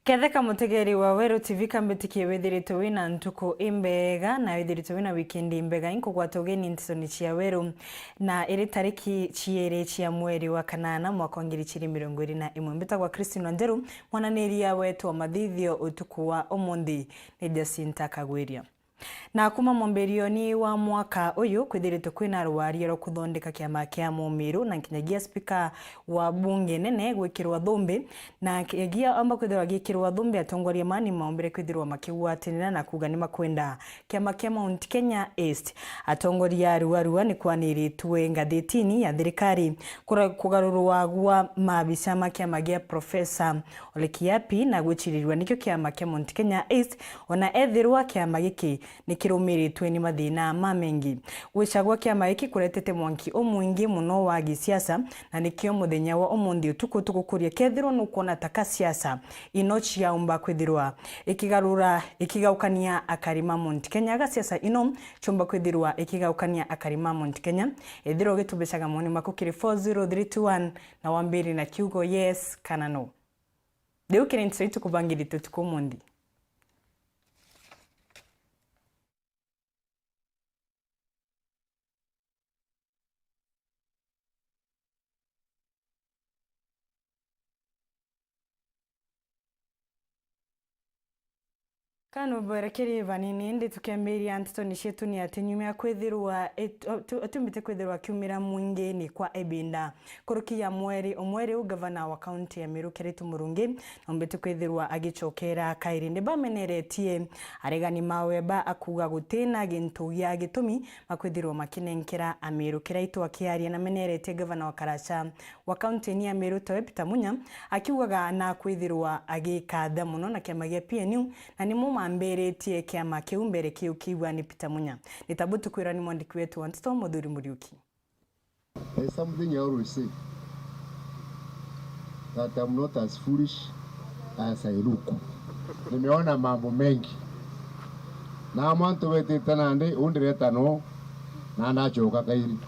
Ketheka mutegeri wa Weru TV kambetikie wethirite wina ntuku imbega na wethirite wina weekend imbega inko kwa togeni Nteto cia Weru na iri tariki ciere cia mweri wa kanana mwaka wa 2021 mbetagwa Christine Wanjeru mwananiria wetu wa mathithio utuku wa umuthi ni Jacinta Kagwiria. Na kuma mwambirioni wa mwaka uyu kwithirite kwina rwaria ro kuthondeka kiama kia mumiru na kinyagia speaker wa bunge nene gwikirwa thumbi na kinyagia amba kwithirwa gikirwa thumbi atongoria mani maombere kwithirwa makigwatinira na kuga ni makwenda kiama kia Mount Kenya East. Atongoria arua ni kwaniritwe ngathitini ya thirikari kugarurwa gwa mabica ma kiama gia Professor Olekiapi na gwichirirwa nikyo kiama kia Mount Kenya East ona ethirwa kiama giki ni kirumiritwe ni mathina mamengi. Gwicagwa kiama giki kuretete mwanki omwingi muno wa gisiasa na nikio muthenya wa umuthi utuku tugukuria kethirwa nukuona taka siasa ino ciaumba kwithirwa ikigaukania akarima Mount Kenya ga siasa ino chumba kwithirwa ikigaukania akarima Mount Kenya ethirwa gitubecaga moni makukiri 40321 na wambiri na kiugo yes kana no. Deu kirinti tukubangirite tukumundi. Kanu berekeri vanini ndi tukiambiria Nteto nishetu ni atinyumia kwithirwa atumbite kwithirwa kiumira mwingi ni kwa ebinda kuruki ya omweri ugavana wa county ya Meru Keritu Murungi ombete kwithirwa agichokera kairinde bameneretie aregani maweba akuga gutena gintu ya gitumi makwithirwa makinenkera Ameru Kiraitu akiaria na menerete gavana wa Karacha wa county ni ya Meru Tawe Peter Munya akiugaga na kwithirwa agikatha muno na kiama gia PNU na ni amberetie kiama kiu mbere kiu kiwa ni Peter Munya. Nitabutu kwira ni mwandiki wetu wa Nteto Muthuri Muriuki. There's something I always say, that I'm not as foolish as I look. Nimeona mambo mengi. Na mwanto wete tanande undireta no na nachoka kairi.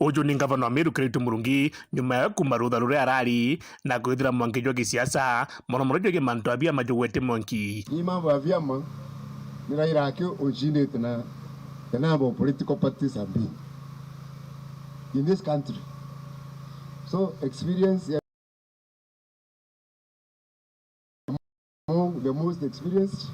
Uju ni gavana wa Meru Keritu Murungi nyuma ya kumarutha rure arari na kwithira mwanki jwa gisiasa mono joge mantu abia majogwete mwanki ni mambo ya vyama ni raira akio ojinete na the number of political parties have been in this country, so experience among the most experienced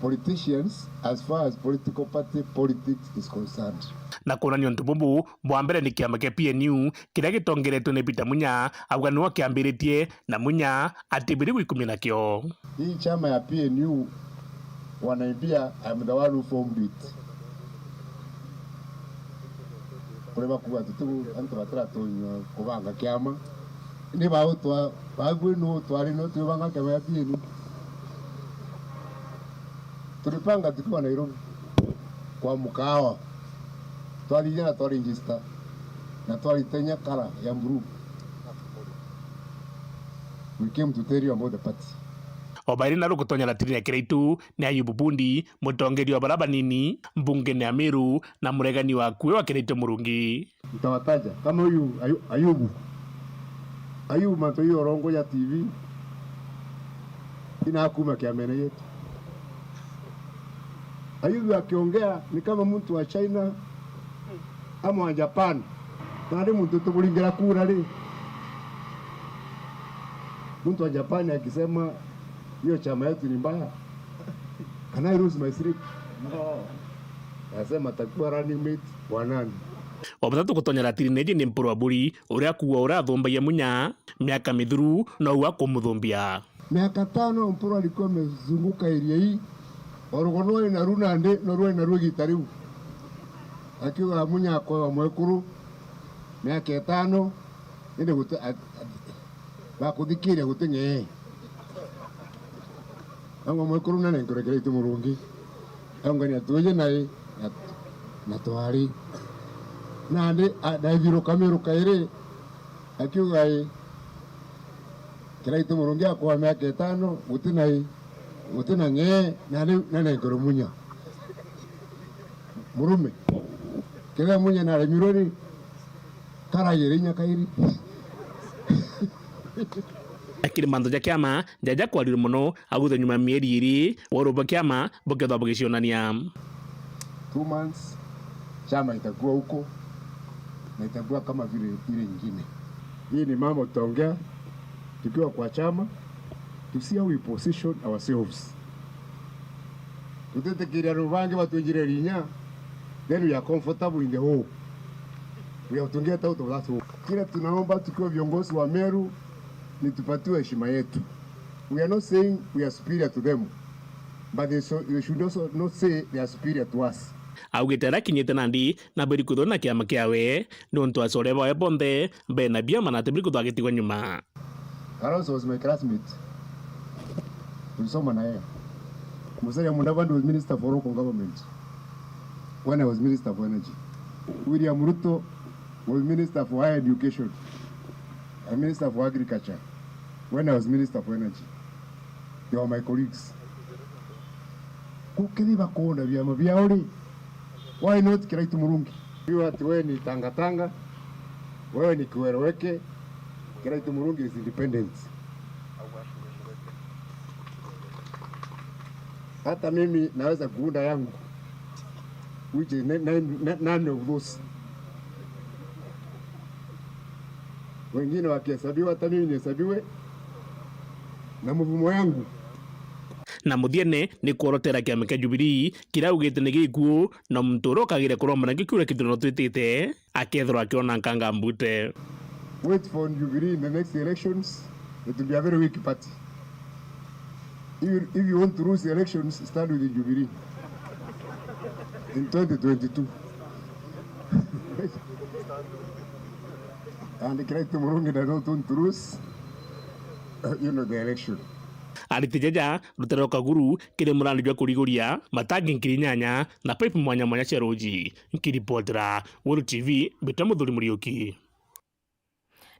politicians as far as political party politics is concerned. Na kuonanio ntubumbu bwambere ni kiama kia PNU kiria gitongeretwe ni Peter Munya auga niwo kiambiritie na Munya atibiri gwikumia nakio. Hii chama ya PNU wanaibia I'm the one who formed it. Kureba kuwa tutu antu batara tonyo kubanga kiama ni bautwa bagwe no twari no tubanga kiama ya PNU. Tulipanga tukiwa Nairobi kwa mkawa twari ya twari register na twari tenya kala ya mburu. We came to tell you about the party. Obairi na rukutonya latiri ya Kiraitu ni Ayubu Bundi mutongeri wa baraba nini mbunge ni Meru na muregani wa kuwe wa Keritu Murungi. Utawataja kama huyu Ayubu manto hiyo rongo ya TV ina hakuma kiamene yetu. Ayubu akiongea ni kama mtu wa China ama wa Japan. Nari mtu tukulingira kura li. Mtu wa Japan akisema hiyo chama yetu ni mbaya. Can I lose my sleep? No. Nasema takuwa running mate wa nani? Obutatu kutonya latiri neje ni mpuru wa buri uria kuwa urathombagia Munya miaka mithuru na uwa kumuthombia. Miaka 5 mpuru alikuwa amezunguka area hii. Orogono ina runa ande no ina rugi tariu. Akiwa Munya kwa mwekuru miaka 5 inde gutu bakudhikiria gutenge angwa mwekuru nane nkorekere itu Murungi angani atuye nae na twari nande adaiviro kamero kaire akiwa kira itu Murungi akwa miaka 5 gutina nge nane nkoro Munya murume kira Munya na mirori kara yerinya kairi akiri manto ja kiama jaja kwariru muno aguthe nyuma mieri iri Weru ba kiama bokethwa bugicionania 2 months chama itakuwa huko na itakuwa kama vile ile nyingine. Hii ni mambo tutaongea tukiwa kwa chama to see how we position ourselves. Tutetekiria rubange batwinjire rinya, then we are comfortable in the hole. We have to get out of that hole. Kila tunaomba tukiwa viongozi wa Meru ni tupatiwe heshima yetu. We are not saying we are superior to them, but they should also not say they are superior to us. Augitera kinyite nandi na beri kuthona kiama kiawe nontu acore bae bonde be na bia manate beri kuthwa gitigwa nyuma. Carlos was my classmate. Tulisoma na yeye. Musalia Mudavadi was Minister for Local Government when I was Minister for Energy. William Ruto was Minister for Higher Education and Minister for Agriculture when I was Minister for Energy. They were my colleagues. Kukiriba kuona vyama vyauri. Why not Kiraitu Murungi? Wewe ni Tanga, wewe ni Kiwereweke. Kiraitu Murungi is independent. Hata mimi naweza kuunda yangu, which is none of those. Wengine wakihesabiwa, hata mimi nihesabiwe na mvumo yangu. Na muthiene ni kuorotera kiama kia Jubilee kiraugite ni gikuo na mtoro kagire kuromana gikiura kithurano twitite akethirwa akiona nkanga mbute. Wait for Jubilee in the next elections. It will be a very weak party. If you want to lose the elections, start with the Jubilee in 2022. And the Kiraitu Murungi does not want to lose, the election. Aritijaja rutero kaguru kire murandi jwa kuriguria matangi nkiri nyanya na pipe mwanya mwanya cia roji nkiripotera Weru TV Bitamuthuri Muriuki.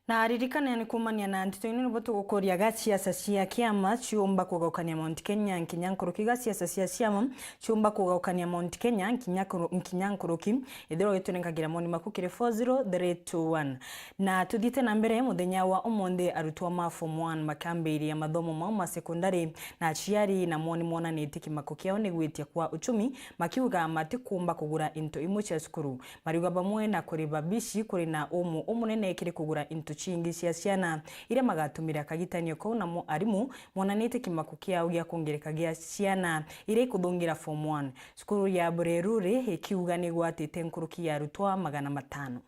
Na aririkana ni kumania na Nteto ni boto gukoria ga siasa cia kiama ciumba kugaukania Mount Kenya nkinyankuruki ga siasa cia ciama ciumba kugaukania Mount Kenya nkinyankuruki ithiro gitunengagira moni makukire 40321 na tudite na mbere muthenya wa umonde arutwa ma form 1 makambiri ya mathomo mao ma secondary na ciari na moni mona ni tiki makukiao ni gwitia kwa uchumi makiuga matikumba kugura into imwe cia cukuru mariuga bamwe na kuriba bici kuri na umunene kiri kugura into chingi cia ciana ire magatumira kagitanio ko na arimu monanite kimaku kiao gya kongereka gya ciana ire kuthungira form 1 cukuru ya Burerure ikiuga ni gwatite nkuruki ya rutwa 500.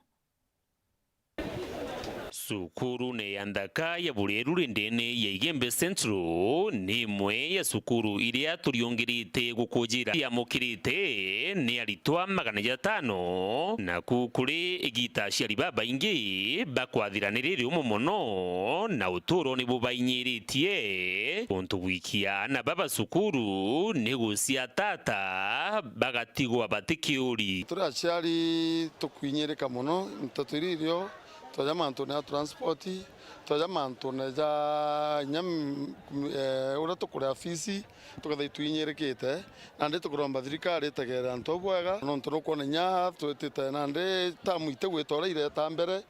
Sukuru ne yandaka ya Burerure ndene ya Igembe Central ni imwe ya sukuru iria turiongerite gukujira ya mukirite ni aritwa 500 na kukuri igita ciari baba ingi bakwathiranirire umumono na uturo ni bubainyiretie untu wikia na baba sukuru ni gucia tata bagatigwa batikiuri turaciari tukwinyereka muno ntotiririo toja mantone ya transport toja mantone ja nyam ura tukure afisi tukatha itwinyerekete na ndi tukuromba thirikari tegera ntobwega no nturukone nya twetete na ndi tamuite gwitora ire ta mbere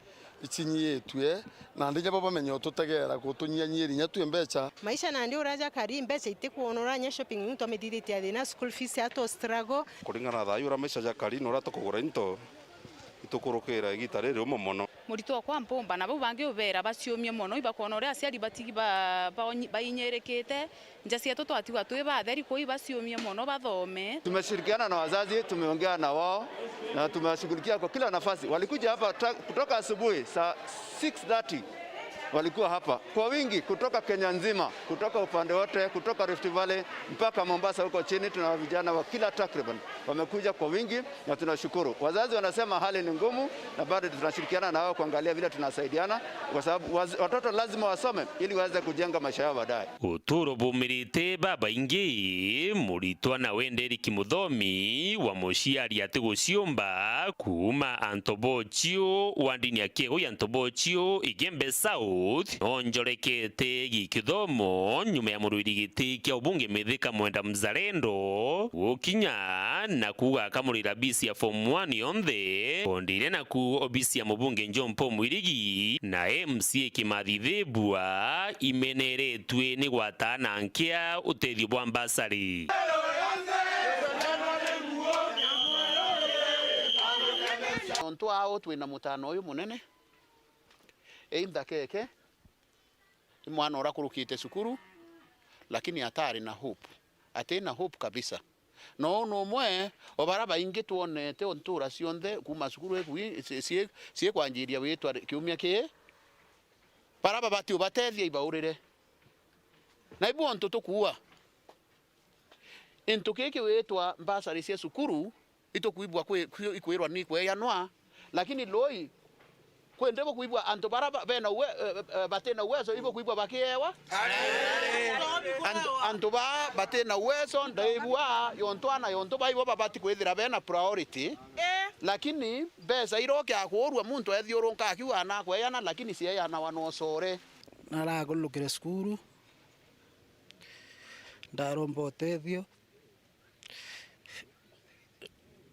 ichinyitwe na ndi nyabo bamenyo tutegera kutunyanyiri nya twembecha maisha na ndi uraja kari mbecha itikunora nya shopping muntu amedidite athina school fees ato struggle kuringana tha yura maisha ja kari no ratukugura into itukurukira gitarire umumono murito kwa mpomba nabo bange ubera baciomye mono ibakona ore aciari batigi bainyerekete njasi toto atiwa twe batheri koi baciomye mono bathome. Tumeshirikiana na wazazi, tumeongea na wao na tumewashughulikia kwa kila nafasi. Walikuja hapa kutoka asubuhi saa 6:30 walikuwa hapa kwa wingi kutoka Kenya nzima, kutoka upande wote, kutoka Rift Valley mpaka Mombasa huko chini. Tuna vijana wa kila takriban wamekuja kwa wingi na tunashukuru. Wazazi wanasema hali ni ngumu na bado tunashirikiana na wao kuangalia vile tunasaidiana kwa sababu watoto lazima wasome ili waweze kujenga maisha yao baadaye. Uturo bumirite baba ingi muritwa na wenderi kimuthomi wa mushiari ati guciumba kuma Antobochio wandini akego ya Antobochio Igembe South Youth onjorekete gikithomo nyuma ya mũrũirigiti kia ubunge Mithika Mwenda Mzalendo gukinya na kuga akamurira bisi ya form 1 yonthe ondire na ku obisi ya mubunge John Paul Mwirigi na MCA Kimathi Thibua imeneretwe ni gwatana nkia utethio bwa mbasari. Onto ao twina mutano uyu munene either keke mwana urakurukite sukuru lakini atari na hope atena hope kabisa no mwe obaraba ingi tuonete ontura cionthe kuma sukuru eku sie kwanjiria witwa kiumia ki baraba bati ubatethia ibaurire na ibu onto tukua into keke witwa mbasari cia sukuru itokuibwa kwirwa ni kweyanwa lakini loi kwendebo kuibwa anto baraba bena batena uwezo ibo kuibwa bakiewa anto ba batena uwezo ndaibwa yontwana yonto baibo babati kwithira bena priority lakini besa iroke akurwa muntu ethiuronka akiwa na kweyana lakini sie yana wanosore naragulukire skuru ndaromba utethio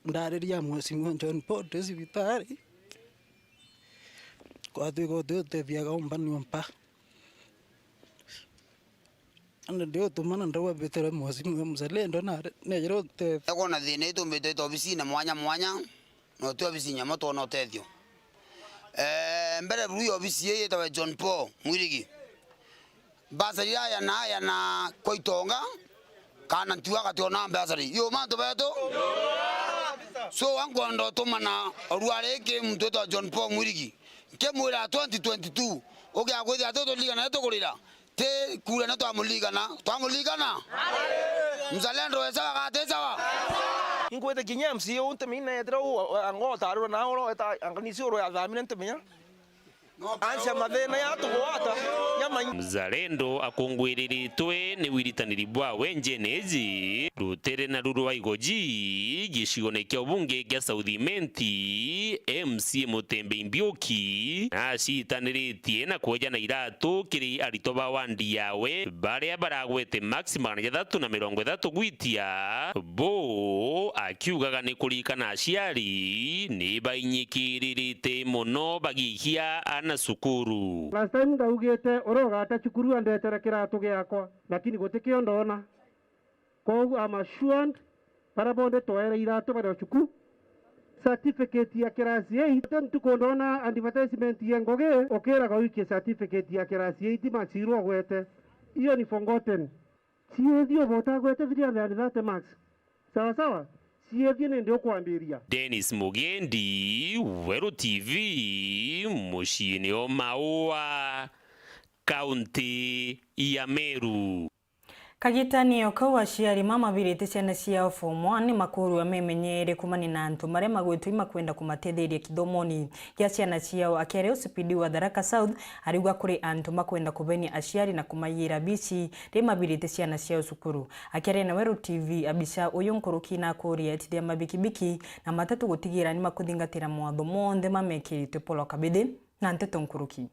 ndariria mwecimu John Paul cibitari kwatwika utethia umbani mpa ande ndio tumana ndawa betere mwecimu Mzalendo na nejero utethia kona thina itumbite obisi na mwanya no tu obisi nyama to no utethio mbere buru obisi yetawe John Paul Mwirigi basari ya na koitonga kana ntuaga tiona basari yo manto beto so wangondo tumana ruareke mtoto John Paul Mwirigi kemwira 2022 oge agwethia atoto liga na tukurira te kura na twamuligana Mzalendo esa gateza wa ingwete kinyamsi unte mina etro angota ro na oro eta anganisio ro ya dhamina ntemenya ansia mathena ya tugwata nyama Mzalendo akongwiriritwe ni wiritaniri bwa wenjeneji rutere na ruru wa igoji gicione kia ubunge kia Southimenti MC Mutembe Imbiuki na citaniritie na kweja na iratu kiri arito ba wandi yawe baria baragwete maximum 330 gwitia bo akiugaga ni kurikana aciari ni bainyikiririte muno bagihia na sukuru. Last time ndaugite oroga ata cukuru andetera kiratu giakwa lakini gutikio ndona kogu amashuand parabonde toera iratu bara cukuru certificate ya kirasi 8 tukondona advertisement ya ngoge okera ga wiki certificate ya kirasi 8 machiro gwete iyo ni forgotten siethio bota gwete vidia that max sawa ndio kuambiria. Dennis Mugendi, Weru TV, muciini o Maua, kaunti ya Meru. Kagitanio kau aciari mamabirite ciana ciao form 1 makuru amenyenyere kumani na antu maria magwetu imakwenda kumatetheria kithomoni gia ciana ciao akere usipidi wa Tharaka South arigwa kuri antu makwenda kubenia aciari na kumayira bici ri mabirite ciana ciao cukuru akere na Weru TV abisha uyu nkuruki na kuria tithia mabikibiki na matatu gutigira ni makuthingatira mwatho monthe mamekirite polo kabide na Nteto nkuruki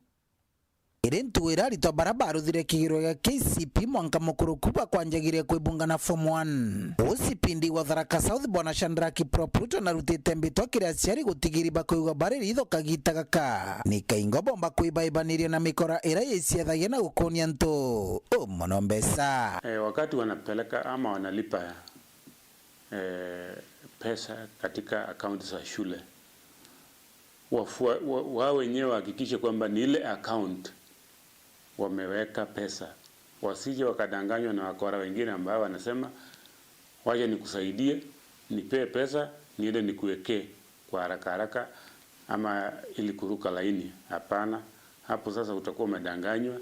Irentu irarito barabaru thire kigiro ya KCP mwanka mukuru kuba kwanjagiria kwibunga na form 1 usipindi wa Tharaka South bwana Chandra Kipropruto na rutite mbito kiri aciari gutigiri bakuiga bariri itho kagita gaka ni kaingo bomba kuibaibanire na mikora ira yesiathagia na gukonia nto monombesa wakati wanapeleka ama wanalipa pesa katika akaunti za shule wao wenyewe hakikishe kwamba ni ile account wameweka pesa, wasije wakadanganywa na wakora wengine ambao wanasema waje nikusaidie nipe pesa niende nikuwekee kwa haraka ama ili kuruka laini. Hapana, hapo sasa utakuwa umedanganywa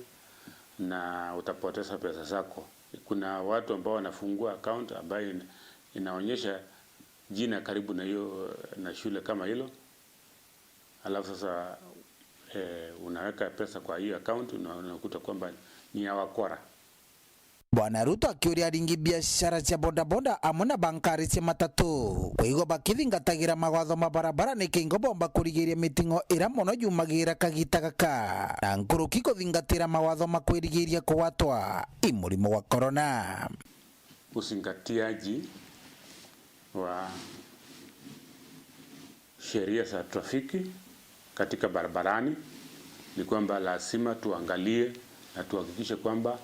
na utapoteza pesa zako. Kuna watu ambao wanafungua account ambayo inaonyesha jina karibu na hiyo na shule kama hilo, alafu sasa unaweka pesa kwa hiyo account na unakuta kwamba ni ya wakora. Bwana Ruto akiuria ringi biashara cia bodaboda amwe na bankari cia matatu kwigo bakithingatagĩra mawatho ma barabara nĩ kĩingo bomba kũrigĩrĩria mĩting'o ĩra mũno yumagĩra kagita gaka na nkũrũki kũthingatĩra mawatho ma kwĩrigĩrĩria kũgwatwa mũrimũ wa corona. Uzingatiaji wa sheria za trafiki katika barabarani ni kwamba lazima tuangalie na tuhakikishe kwamba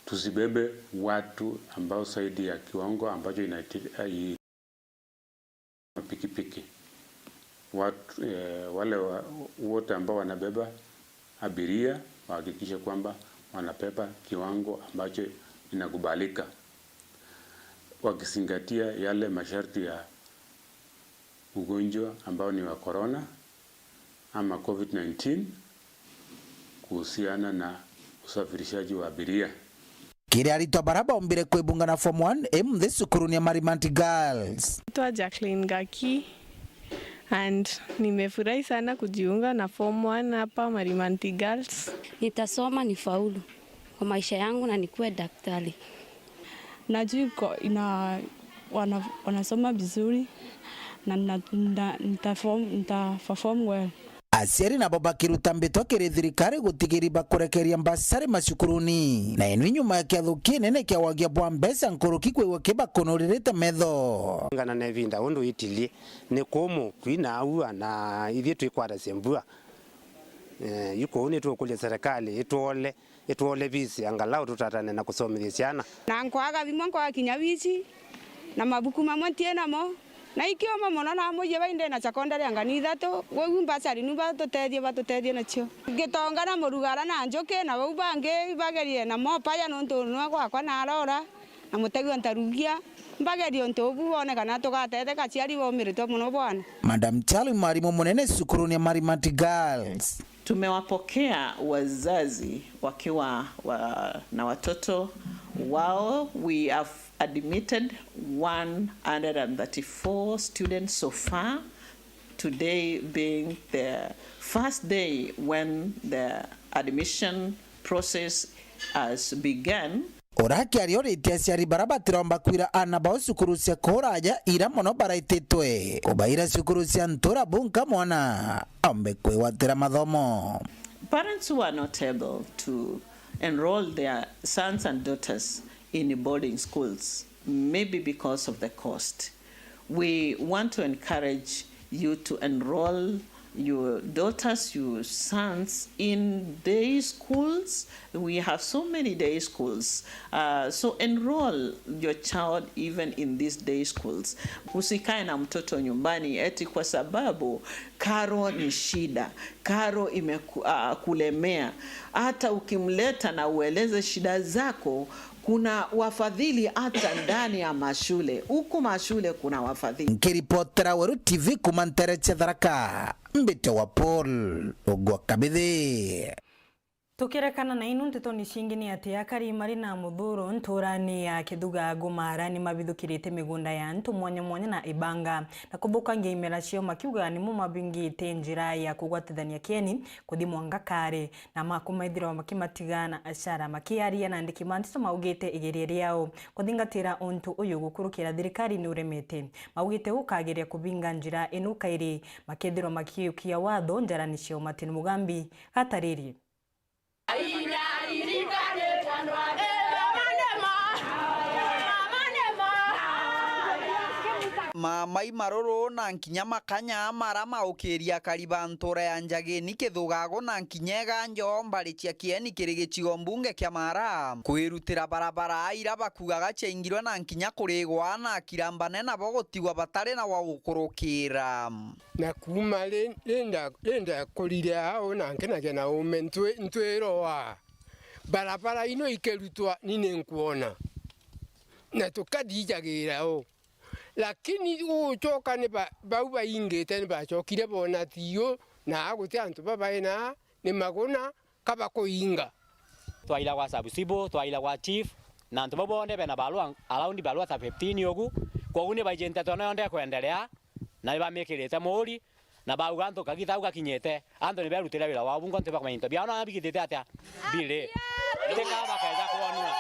tusibebe watu ambao zaidi ya kiwango ambacho inahitaji pikipiki. Watu wale wote ambao wanabeba abiria wahakikishe kwamba wanabeba kiwango ambacho inakubalika, wakizingatia yale masharti ya ugonjwa ambao ni wa corona ama COVID-19 kuhusiana na usafirishaji wa abiria. Kiria ritwa baraba ombire kwibunga na form 1 mthe cukuru ni Marimanti Girls. Naitwa Jacqueline Gaki and nimefurahi sana kujiunga na form 1 hapa Marimanti Girls. Nitasoma nifaulu kwa maisha yangu na nikuwe daktari. Najua wanasoma vizuri na nitaperform well. Aciari nabo bakiruta mbĩtwa kĩrĩ thirikari gũtigĩrĩra bakũrekeria mbasarĩ macukuruni na ĩno nyuma ya kĩatho kĩnene kĩa wagia bwa mbeca nkũrũki kwĩwa kĩbakonũrĩrĩte metho ngana na vinda undu itilie ni komo kwina au na ithie twikwara sembua yuko ni tukulia serikali itwole bisi angalau tutatane na kusomithia ciana na nkwaga bimwe kwa kinya bici na mabuku mamwe tienamo na ikioma mono na moje bainde na secondary angani thato wewe mbasari nuba tutethie nacio ngitongana murugara na njoke na bau bange bagerie na mopaya nonto no kwa na arora na mutego ntarugia mbagerie nto bubone kana tugatete kaciari bomirito muno bwana. Madam Charlie mwalimu munene cukuru ni Marimanti Girls. Tumewapokea wazazi wakiwa na watoto wao. We have admitted 134 students so far, today being the first day when the admission process has begun. Oraki ariorite aciari baraba tiromba kwira ana bao cukuru cia kũraja ira mono baraitĩtwe kubaira cukuru cia ntura bunka mwana ambe kwĩwatĩra mathomo. Parents who are not able to enroll their sons and daughters in boarding schools, maybe because of the cost, we want to encourage you to enroll your daughters, your sons in day schools. We have so many day schools. So enroll your child even in these day schools. Usikae na mtoto nyumbani eti kwa sababu karo ni shida, karo imekulemea. Hata ukimleta na ueleze shida zako, kuna wafadhili hata ndani ya mashule. Huku mashule kuna wafadhili. Nkiripotera Weru TV kumantere Tharaka. Mbite wa Paul Ogwa Kabithe. Tukirekana na inu Nteto ni shingini ati akari mari na muthuro nturani ya kithuga ngumara ni mabithukirite migunda ya ntu mwanya na ibanga na kubuka ngeimera cio makiuga ni mumabingite njira ya kugwatithania kieni kuthi mwangakare na makumaithira makimatigana ashara makiaria na ndikimantiso maugite igeria riao kuthingatira untu uyu gukurukira thirikari ni uremete maugite ukageria kubinga njira inu kairi makithiro makiukia watho njarani cio Martin Mugambi hatariri. Mamai maroro na nkinya makanya marama ukiria kariba ntura ya njageni kithugago na nkinyega njomba ricia kieni kirigicigo mbunge kia Mara kwirutira barabara ira bakugaga chaingirwa na nkinya kurigwa na kirambane na bogotigwa batare na wagukurukira na kuma lenda kolire hao na nkena na ntweroa barabara ino ikerutwa nine nkuona na tukadijagira lakini uchoka ne bauba ingete ne bachokire bona tiyo na aguti antu babaena ne magona kabako inga twaila kwa sabusibo twaila kwa chief na antu babone bena balwa around balwa ta 15 yogu kwa une bajenta tona onde kuendelea na bamekirete muri na bauganto kagitauga kinyete ando ne berutira wila wabungo nte bakamainto biana bigitete atia bile tekaba kaza kuonwa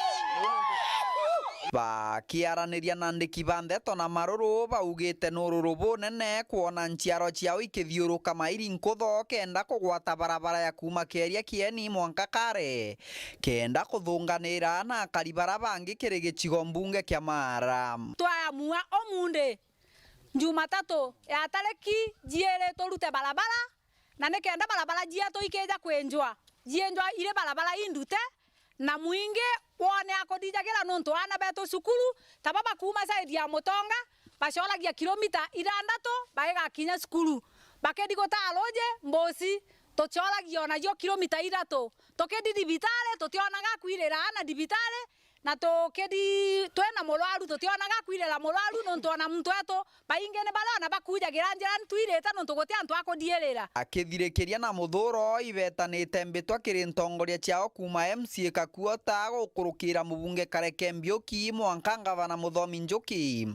bakiaraniria na ndiki ba Nteto na Maruru baugite nururu bunene kuona nchiaro ciao ikithiuruka mairi nkutho kenda kugwata barabara ya kuma Keria Kieni Mwanka Kare kenda kuthunganira na akari bara bangi kiri gicigo mbunge kia Mara. Twamua omunde Jumatatu ya tariki jiere torute barabara na nikenda barabara jiato ikeja kwenjwa ile barabara indute na mwingi wone akodijagira nonto ana beto sukuru tababa kuma saidi ya Mutonga basholagia kilomita 6 baega kinya sukuru bakedi gota aloje mbosi tocholagia ona yo kilomita 3 tokedi dibitale totionaga kwirera ana dibitale na tokedi twena molwaru totionaga kwirera molwaru nonto na muntu eto baingene balona bakuja giranjira ntwireta nonto gotia antu akodierera akithirikiria na muthuro ibetanite mbitwa kiri ntongoria ciao kuma MCA Kakuota gukurukira mubunge Kareke Mbiuki Mwanka Ngavana Muthomi Njuki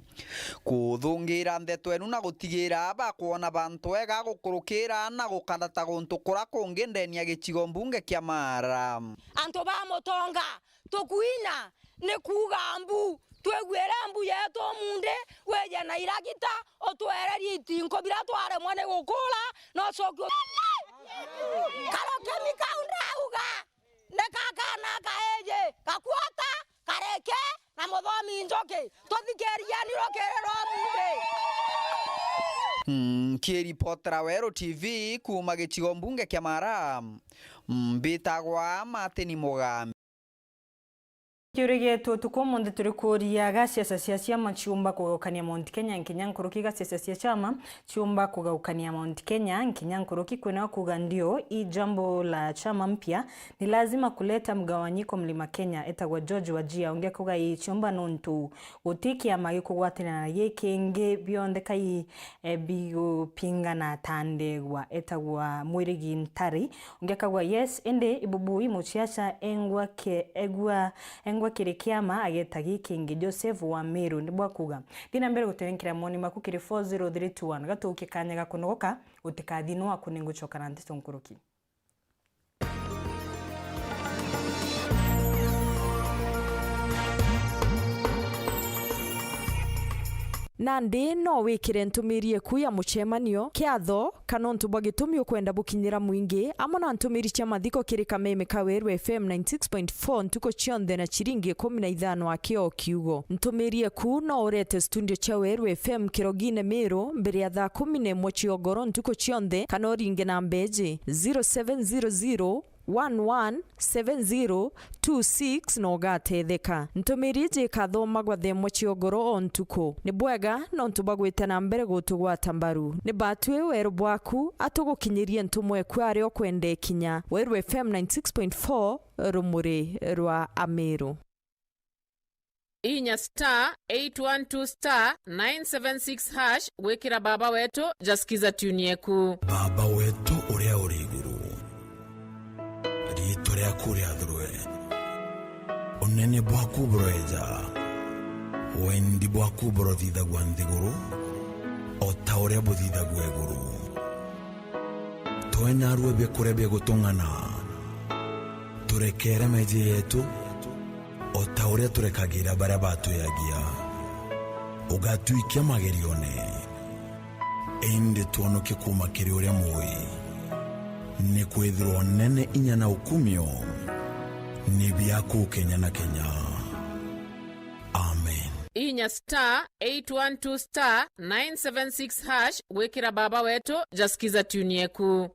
kuthungira Nteto enu na gutigira bakuona bantu ega gukurukira na gukandata guntu kura kungi ndeni ya gicigo mbunge kia Mara. Anto ba Mutonga tukuina ne kugambu twegwera mbu yeto munde weje na iragita otwereri itinko bira tware mwane gukula no sokyo karo kemika undauga ne kakana kaeje Kakuota Kareke na Muthomi Njuki tuthikeria ni rokerero munde kiripotera Weru TV kuma gicigo mbunge kia Mara mbitagwa Matini Mugambi. Kiurige tuko monde turikuria siasa cia ciama ciumba kugaukania Mount Kenya nkinya nkuruki siasa cia chama ciumba kugaukania Mount Kenya nkinya nkuruki kwena kuga ndio i jambo la chama mpya ni lazima kuleta mgawanyiko Mlima Kenya etagwa George Wajia onge kuga i ciumba nontu utiki amagi kugwatina na yekenge bionde kai bigo pinga na tandegwa etagwa Mwirigi Ntari onge kagwa yes ende ibubu imuchiacha egwa kiri kiama agetagi King Joseph wa Meru ndibwa kuga dina mbere gutenkira moni maku kiri 40321 gatuke kanya gakunogoka utikadhino akuningu chokana Nteto nkuruki. Nandi no wikire ntumirie ku ya muchemanio kiatho kana ntubwa gitumio kwenda bukinyira mwingi amona ntumiri cia mathiko kiri Kameme ka Weru FM 96.4 ntuko chionde na chiringi 15 akio kiugo ntumirie ku no urete studio cha Weru FM kirogine Meru mbere ya thaa 11 chiogoro ntuko chionde kana oringe na mbeji 0700 117026 no gatetheka ntumirije kathoma gwa themo ciogoro ontuko ni bwega no ntubagwite na mbere gutugwata mbaru ni batwe Weru bwaku atugukinyirie ntumwe kwari okwende kinya Weru FM 96.4 rumuri rwa Ameru inya *812*976# wekira baba wetu jasikiza tunieku baba wetu uria uriguru Itorea kuri adrue onene bwaku broeja wendi bwaku brodida gwandiguru otaore bodida gweguru toena ruebe kurebe gutongana turekere meje yetu otaore turekagira barabatu yagia ugatuikia magerione ende tuonoke kuma kiri uria muwi ni kwithirwo nene inya na ukumio ni biaku Kenya na Kenya. Amen. Inya *812*976# wekira baba wetu jasikiza tunieku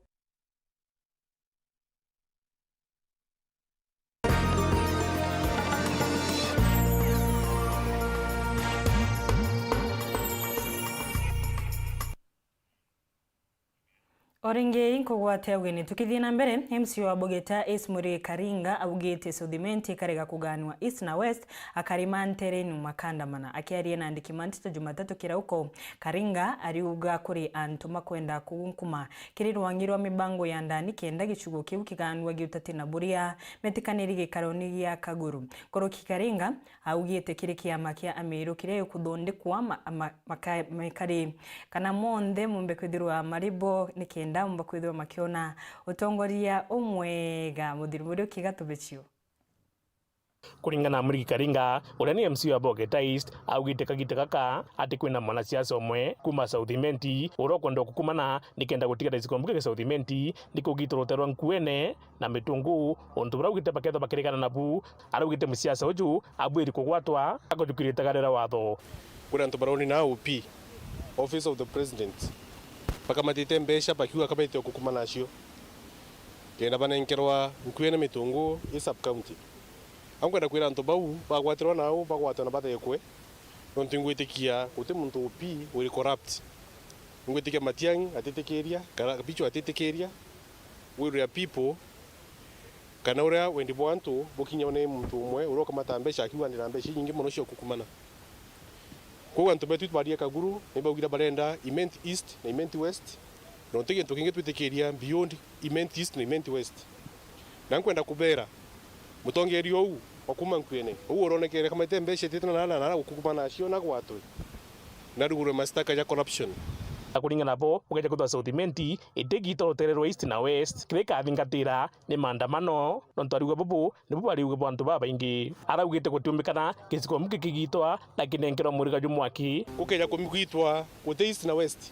Oringe inkogwate ugeni tukithina mbere MC wa Bogeta Esmuri Karinga augite sudimenti karega kuganwa East na West akarimantere ni makandamana akiarie na ndikimanti Jumatatu kirauko Karinga ariuga kuri antuma kwenda kunkuma kiri rwangirwa mibango ya ndani kenda gicugo kiu kiganwa giutati na buria metikaniri gikaroni ya Kaguru koroki Karinga augite kiri kiama kia Ameru kire kuthonde kwa makari kana monde mumbe kwithirwa maribo nikenda mbakwithwa makiona utongoria umwega muthiri muri kigatubeccio Kuringana na Murigi Karinga uria ni MC wa Bogeta East augite kagite gaka ati kwina mwanasiasa umwe kuma South Imenti urokwenda kukumana nikenda gutigara ikombuke South Imenti nikugitwo ruterwa nkuene na mitungu ontu buraugite baketho bakirikana nabu araugite musiasa uju abwiri kugwatwa akojukirite garera watho kuna ntu baroni na OP Office of the President bakamatite mbesha bakiwa kabaite kukumana acio kenda banenkerwa nkuene mitungu i sub county ankwenda kwira ntu bau bagwatirwa nao bagwatana bathekwe nontu ngwitikia guti muntu OP uri corrupt ngwitikia Matiang'i atitekeria kana bicho atitekeria wiru ya people kana uria wendi bwantu bukinya ne muntu umwe uroka matambesha akiwa ndira mbeshi nyingi muno cio kukumana kwa antu betu baria kaguru nimba ugira barenda Imment East na Imment West no tege ntokinge twitekeria beyond Imment East na Imment West na nkwenda kubera mutongerio u okuma nkwene u uronekere kama itembeshe titana na kukumana acio na gwatwe na ruguru mastaka ya corruption akuringa nabo ugeja kuthwa South Imenti itigito terero East na West kireka thingatira ni maandamano nontu ariuga bubu ni bubu ariuga bantu babaingi araugite gutiumbikana kisiko muki kigitwa lakini enkero muriga jumwaki ukeja kumigitwa gute East na West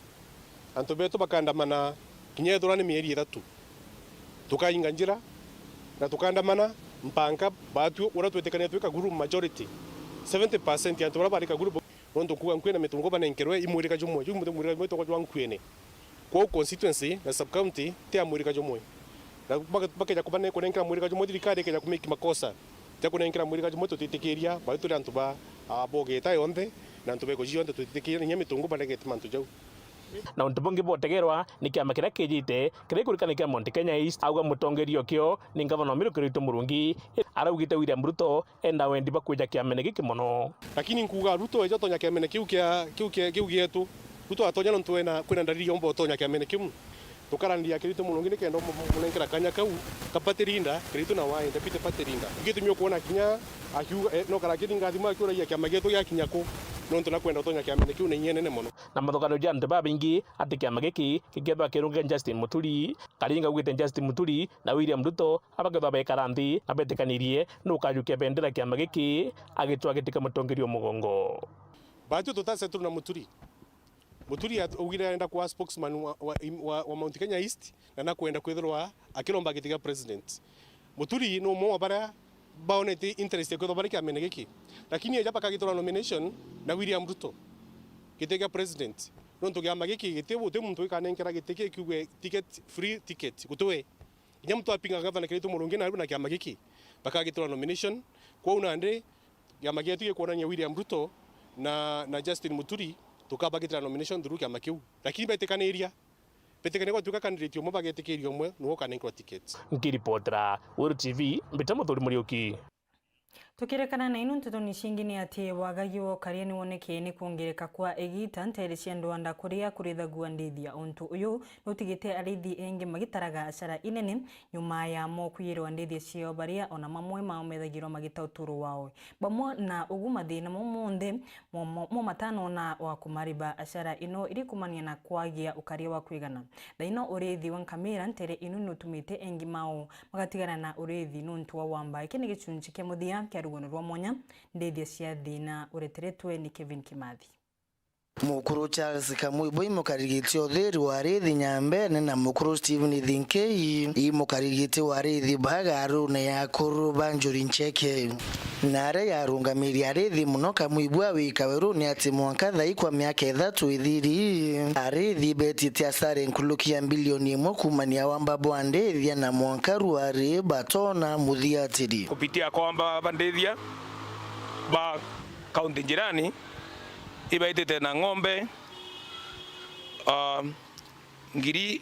antu beto bakandamana kinyethura ni mieri 3 tukainga njira na tukandamana mpanga batu ura twetekania tweka group majority 70% ya antu barika group nontu kuga nkwena mitungo banenkerwe imurika jumwe jumwe to kwa nkwene kwa constituency na sub county te amurika jumwe na bakeja kubane kunenkera murika jumwe dirikade keja kumeki makosa te kunenkera murika jumwe tutitekeria batu ri antu ba Bogeta yonde na antu beko jionde tutitekeria nya mitungo banegete mantu jau na untu bungi botegerwa ni kiama kiria kijite kiria kurikanikia Mount Kenya East auga mutongerio kio ni ngavana Miru Kirito Murungi araugite William Ruto enda wendi bakuja kiamene giki muno lakini nkuga Ruto ejo tonya kiamene kiu gietu Ruto atonya nontu ena kwina ndariri yombo tonya kiamene kiu tukarandia Kirito Murungi ni kendo munenkera kanya kau kapatirinda Kirito na wae ndapite patirinda gitumio kuona kinya akiuga no karakiri ngathima akiura ya kiama gietu ya kinyako nontu na kwenda tonya kiamene kiu ni nyenene muno na mathogano ja ntu babingi ati kiama giki kigethwa kirunge Justin Muturi Karinga ugite Justin Muturi na William Ruto abagethwa bekaranthi abetekanirie nukajukia bendera kiama giki agitwa gitika mutongerio mugongo batu tutase tu na Muturi ugire enda kwa spokesman wa Mount Kenya East na kwenda kwethirwa akiromba gitiga president Muturi no mo bara baonete interest ya kwethwa bariki amene giki lakini eja pakagitora nomination na William Ruto gitiga president nontu giama giki gitebo te muntu ikanenkera gitike kiwe free ticket gutwe nya mtu apinga gavana Kirito Murungi na giama giki pakagitora nomination kwa unande giama gitu kuonania William Ruto na Justin Muturi tukabagitira nomination through kiama kiu lakini betekaniria kwa tuka candidate omwe bagetekerio omwe nuo kanenkwa tickets ngiripotera Weru TV mbita muthuri Muriuki tukirekana na inu nteto nishingini ati wagagi wo karia ni woneke ni kuongereka kwa egita ntere cia ndwanda kuria kurithagua ndithia untu uyu nutigite arithi engi magitaraga acara inene nyuma ya mo kwirwa ndithia cio baria ona mamwe mao methagirwo magita uturu wao bamwe na uguma thina mumunde mo matano na wa kumariba acara ino iri kumania na kwagia ukaria wa kwigana thaino urithi wa kamera ntere inu nutumite engi mao magatigana na urithi nuntu wa wamba ikini gicunji kia muthia kia rugono rwa mwanya ndethia cia thina ureteretwe ni Kevin Kimathi Mukuru Charles Kamuibo imukarigiti otheri wa rithi nyambene na mukuru Stephen Thinkei imukarigiti wa rithi bagaru na yakuru Banjuri Ncheke nare yarungamiri arithi muno Kamuibo awika Weru ni ati mwaka thai kwa miaka 3 ithiri arithi betiti asare nkulukia bilioni 1 kumania wamba bwandethia na mwaka ruari batona muthiatiri kupitia kwamba bandethia ba kaunti jirani ibaitete na ng'ombe ngiri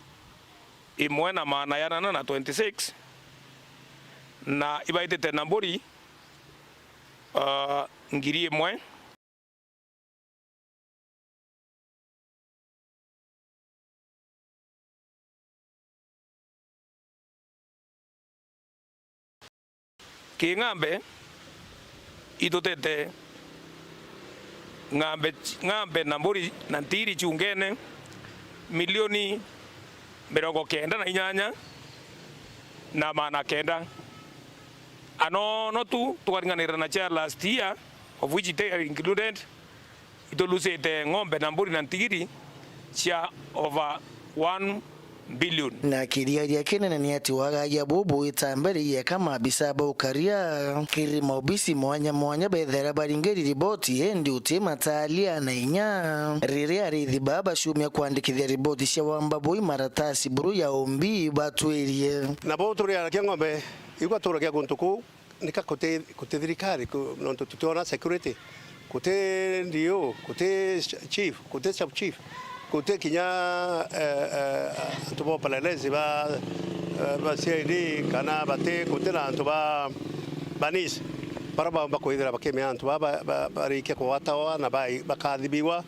1,826 na ibaitete na mburi ngiri 1 ki ng'ombe itutete ng'ombe na mburi na ntiri chungene milioni 98 na mana kenda no tu tukaringanira na cha last year of which they are included itolusete ng'ombe na mburi na ntigiri cha over 1 billion. Na kiria kinene ni ati wagagia bobo itambere ya kama bisaba ukaria kiri mobisi mwanya bethera baringeri riboti endi utima talia na inya rire arithi baba shumia kuandikithia riboti cia wamba boy maratasi buru ya ombi batwerie na bo turi arakia ng'ombe igwa turakia guntuku nika kote thirikari no tutiona security kote ndio kote chief kote sub chief kote kinya tubo palelezi ba CID kana bate kote na tuba banis para ba koidera bakeme antu ba barikia kwa watawa na bakadhibiwa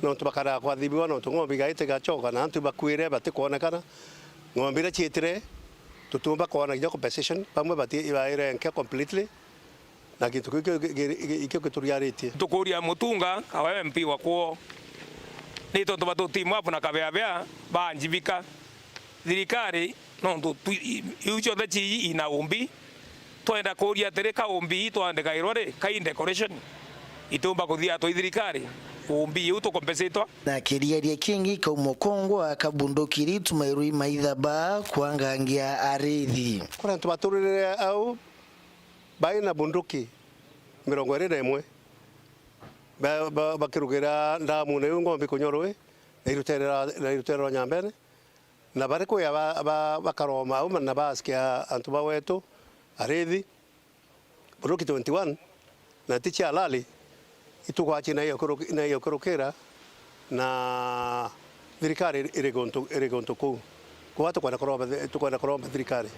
no tubakara kwa dhibiwa no ng'ombe gaite gachoka na antu bakwire bate kuonekana ng'ombe ra chitire tutumba kuona hiyo compensation pamwe bati ibaire nke completely na kitu kiko kituriariti tukuria mutunga kawe MP wako ni tonto batutimwa hapo na kabea banjibika thirikari no ndo iucho dachi ina umbi twenda kuria tereka umbi twandika irore kai decoration itumba kuthia to thirikari umbi uto compensate na kiria kingi ka umukongo akabundukiri tumairui maithaba kuangangia arithi kuna tubaturire au baina bunduki 21 bakirugira ndamu ne ngombe kunyorwe irutera nyambere na bariko ya bakaroma au na baskia antuba wetu arithi bunduki 21 na tichi alali itukwachi na iyo kurukira na thirikari irigonto ku watu kwenda koromba thirikari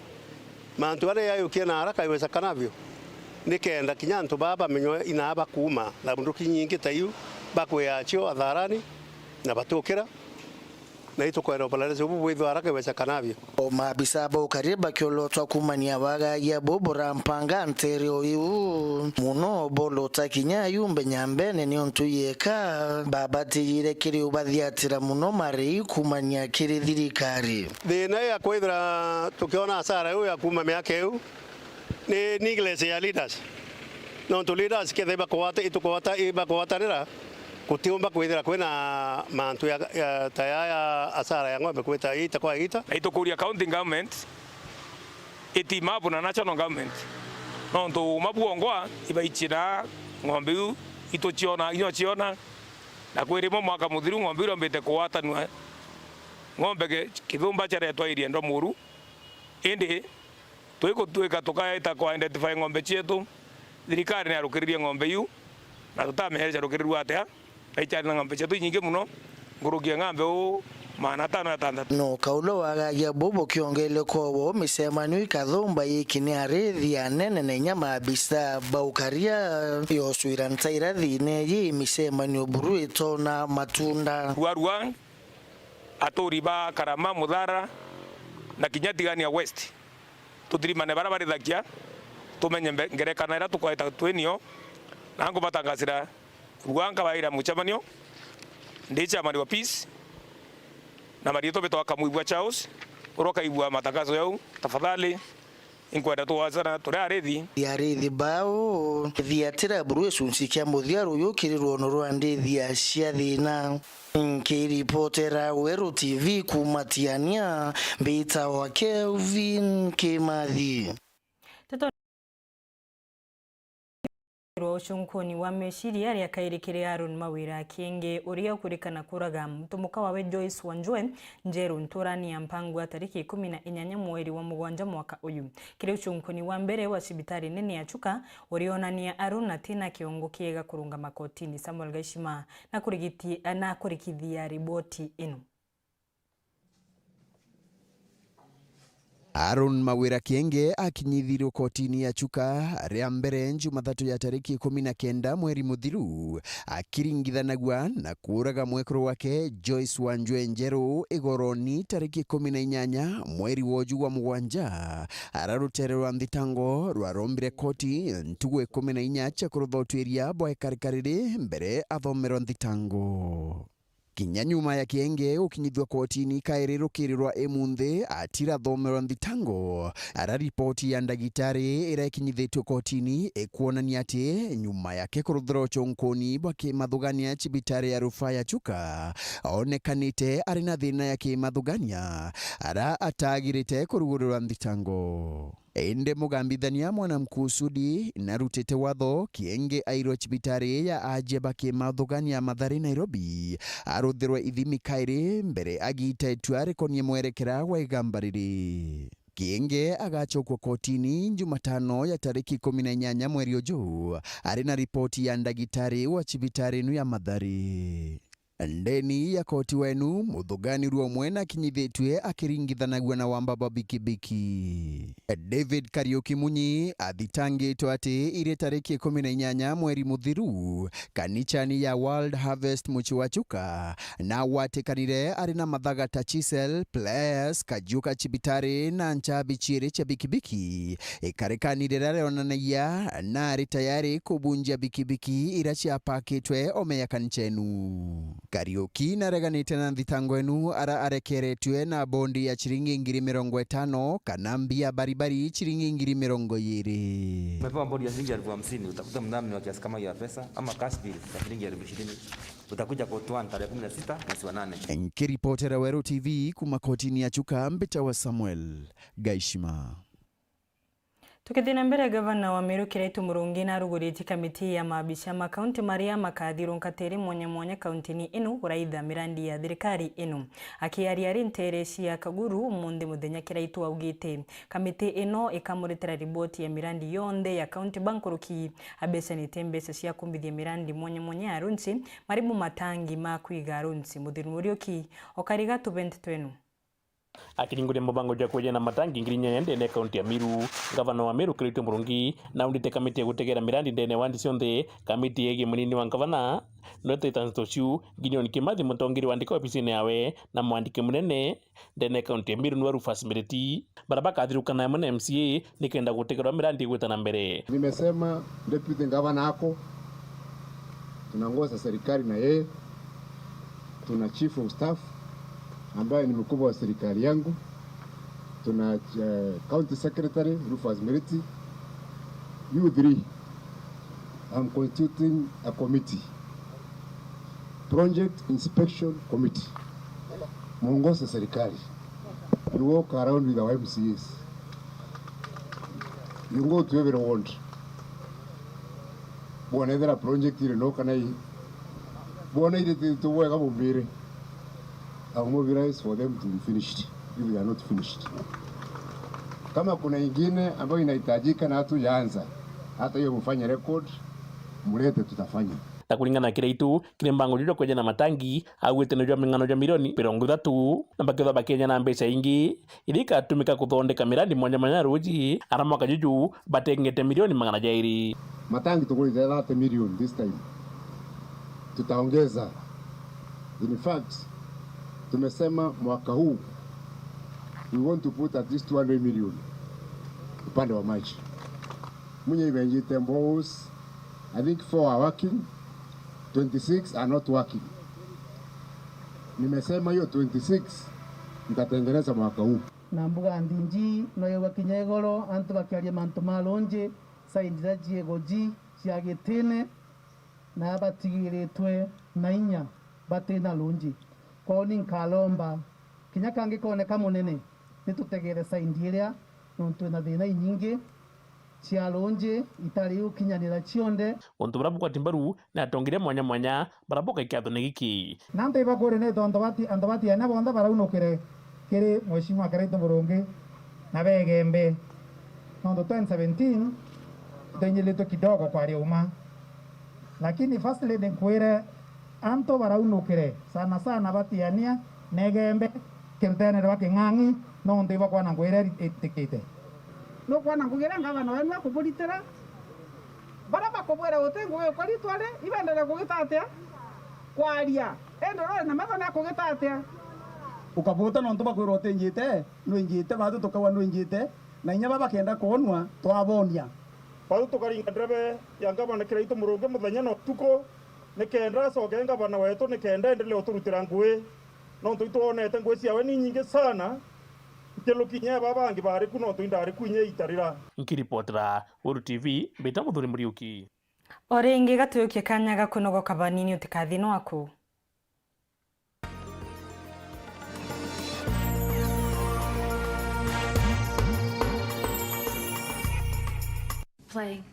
mantu ale yayo kiana haraka iweza kanavyo nikenda kinyanto baba menyo inaba kuma na bunduki nyingi tayu bakwe yacho adharani na batukira na itukwenda opaleze ubu witho haraka iweza kanavyo o mabisa bo kariba kyolotwa kumania waga ya bobora mpanga nterio yu muno bolo takinya yumbe nyambene ni ontu yeka baba tirire kiri ubadhiatira muno mari kumania kiri thirikari thina ya kwithira tukiona asara yu ya kuma miaka yu ni neglect ya leaders no to leaders ke deba kwata itukwata ibakwata kutiomba kwithira kwina mantu ya tayaya asara ya ng'ombe kwita ita kwa ita itukuria county government iti mabu na national government no ndo mabuongwa ibaichira ng'ombe yu itochiona inyochiona na kwirimo mwaka muthiru ng'ombe iro mbete kwata nwa ng'ombe kithumba chare twairie ndo muru indi twika tukaita kwa identify ng'ombe chetu thirikari ni arukiririe ng'ombe yu na tutamehereja rukirirwa atia aichari na ng'ombe chetu nyingi muno ngurugia ng'ombe u maana 5 no kaulo wagagia bobo kiongele kowo misemanu ikathumba yikini arithi anene na nyama bisa baukaria yosuira ntaira thine yi misemanu buru itona matunda Warua aturiba Karama Muthara na Kinyatigania West tudirimane barabara thakia tumenye ngerekana ira tukwaita twenio na ngo batangasira ruanga baira muchamanio ndicha mari wa peace na marito beto akamuibwa Charles uroka ibwa matangazo yao tafadhali inkwenda tuwazana turarethi yarethi bao thiatira buru esunsikia muthiaru yukirirwo no rwandeithia cia thina nkiripotera Weru TV kumatiania mbita wa Kelvin Kimathi Rochunkoni wa meshiri yari akairikire Aaron Mawira Kienge uria kurikana kuraga mtumuka wawe Joyce Wanjwe njeru nturani ya mpango tariki 14 mweri wa mugwanja mwaka uyu kire uchunkoni wa mbere wa sibitari nene ya Chuka urionania Aaron na tina kiongo kiega kurunga makotini Samuel Gashima na kurikithia riboti ino Aaron Mawira Kienge akinyithirwo kotini ya Chuka ria mbere Jumathatu ya tariki 19 mweri muthiru akiringithanagwa na kuraga mwekuru wake Joyce Wanjwe njeru igoroni tariki 18 mweri woju wa mugwanja ararutererwa nthitango rwarombire koti ntugu 14 cha kuruthotwiria bwa ikarikari mbere athomerwa nthitango kinya nyuma ya kienge ukinyithwa kotini kairiro kirirwa emunthi atira thomero Ntheto ara ripoti ya ndagitari ira ikinyithitwo kotini ekuonania ati nyuma yake kuruthira uchonkoni bwa kimathugania cibitari ya rufaa ya Chuka onekanite ari na thina ya kimathugania ara atagirite kurugurwa Ntheto. Ende mugambithania mwana mkusudi narutete watho kienge airo cibitari ya ajeba kimathugania Mathare Nairobi aruthirwe ithimi kairi mbere agite tuare konie mwerekera wa igambariri. Kienge agachokwa kotini Jumatano ya tariki 18 mweri uju ari na ripoti ya ndagitari wa cibitari nu ya Mathare. Ndeni ya koti wenu muthugani ruo mwena kinyithitwe akiringithanagua na wambaba bikibiki. David Kariuki Munyi athitangitwo ati ire tariki 18 mweri muthiru kanichani ya World Harvest muchi wa Chuka na watikanire ari na mathaga ta Chisel, Players, Kajuka cibitari na nchabi chiri cha bikibiki ikarekanire rareonanagia na ari tayari kubunja bikibiki ira ciapakitwe omeya kanchenu. Kariuki nareganite na thitango enu ara arekeretwe na bondi ya chiringi 50,000 kana mbia baribari chiringi 20,000. Umepewa bondi ya shilingi 50,000 utakuta mdhamini wa kiasi kama hiyo ya pesa ama cash bill ya shilingi 20,000 utakuja kotuan tarehe 16 mwezi wa 8. Nkiripotera Weru TV kuma kotini ya Chuka Mbita wa Samuel Gaishima. Tukithina mbere gavana wa Meru Kiraitu Murungi na ruguriti kamiti ya maabisha makaunti maria makathirwo nkateri mwanya kauntini ino uraitha mirandi ya thirikari ino akiaria nteresi ya Kaguru umundi muthenya Kiraitu augite kamiti ino ikamuritira riboti ya mirandi yonde ya kaunti bankuruki abesanite mbesa cia kumbithia mirandi mwanya arunsi marimu matangi ma kwiga arunsi muthiru urioki okariga 2020 akiringuria mubango ja kujena matangi ngirinya yende ne kaunti ya Meru. Gavana wa Meru Kiraitu Murungi na undite kamiti ya gutegera mirandi ndene wandi cionthe kamiti yegi munini wa gavana note tanstoshu ginyo nikimathi mutongiri wandika ofisini yawe na mwandike munene ndene kaunti ya Meru nwa Rufus Miriti barabaka athirukana na MCA nikenda gutegerwa mirandi gwetana mbere. Nimesema deputy governor ako tunangoza serikali na yeye, tuna chief of staff ambaye ni mkubwa wa serikali yangu, tuna county secretary Rufus Miriti. You three, I'm constituting a committee, project inspection committee. Muongoza serikali. You walk around with our MCAs. You go to every ward. Bwana either a project ile no kana hii. Bwana ile tuwe kama mbire. I'll mobilize for them to be finished if they are not finished. Kama kuna ingine ambayo inahitajika na hatujaanza, hata hiyo mfanye record mulete, tutafanya. Ta kulingana na Kiraitu kirimbango jujo kwenye matangi agwite no mingano ja milioni 30 na bakitha bakenya na mbeca ingi irika tumika kuthondeka mirandi mwanya ruji ara mwaka juju batengete milioni 200. Matangi tukuliza 30 million this time. Tutaongeza. In fact, tumesema mwaka huu we want to put at least 200 million upande wa maji. Mwenye imenjite mbos, I think 4 are working, 26 are not working. Nimesema hiyo 26 nitatengeneza mwaka huu. Na mbuga ndinji no yewa kinyegoro antu bakiaria mantu malonje saindira jiegoji ciagitine na batigiritwe na inya batena lonji kwa ni nkalomba kinya kangi koneka munene nitutegere saindi iria nontu na thina nyingi cia lonje itari ukinyanira cionde onto brabu kwa timbaru na tongire mwanya baraboka ikiatho negiki nante bagore ne ndobati andobati ana bonda baraunokere kere Mheshimiwa Kiraitu Murungi na begembe nondo 2017 tenyeleto kidogo kwa riuma, lakini first lady kwere anto baraunukire sana batiania negembe kirtene rwa kingangi no ndiba kwa na kwere etikite no kwa na kugira ngabana wenu akuburitira baraba kubwera utengo ko litwale ibendera kugitatia kwaria endo ro na mabana kugitatia ukavuta no ntuba kwiro tenjite no injite batu tukawa no injite na inya baba kenda konwa twabonia batu tukaringa drebe yanga bana Kiraitu Murungi muthenya no tuko nikenda sokenga bana wetu nikenda endelee uturutira ngui no tuituonete ngui ciawe ni nyingi sana kilukinya babangi bari kuno tuindari kunye itarira nkiripotera Weru TV beta muthuri Muriuki Oringi gatuukie kanya gakunogoka banini utikathino waku Play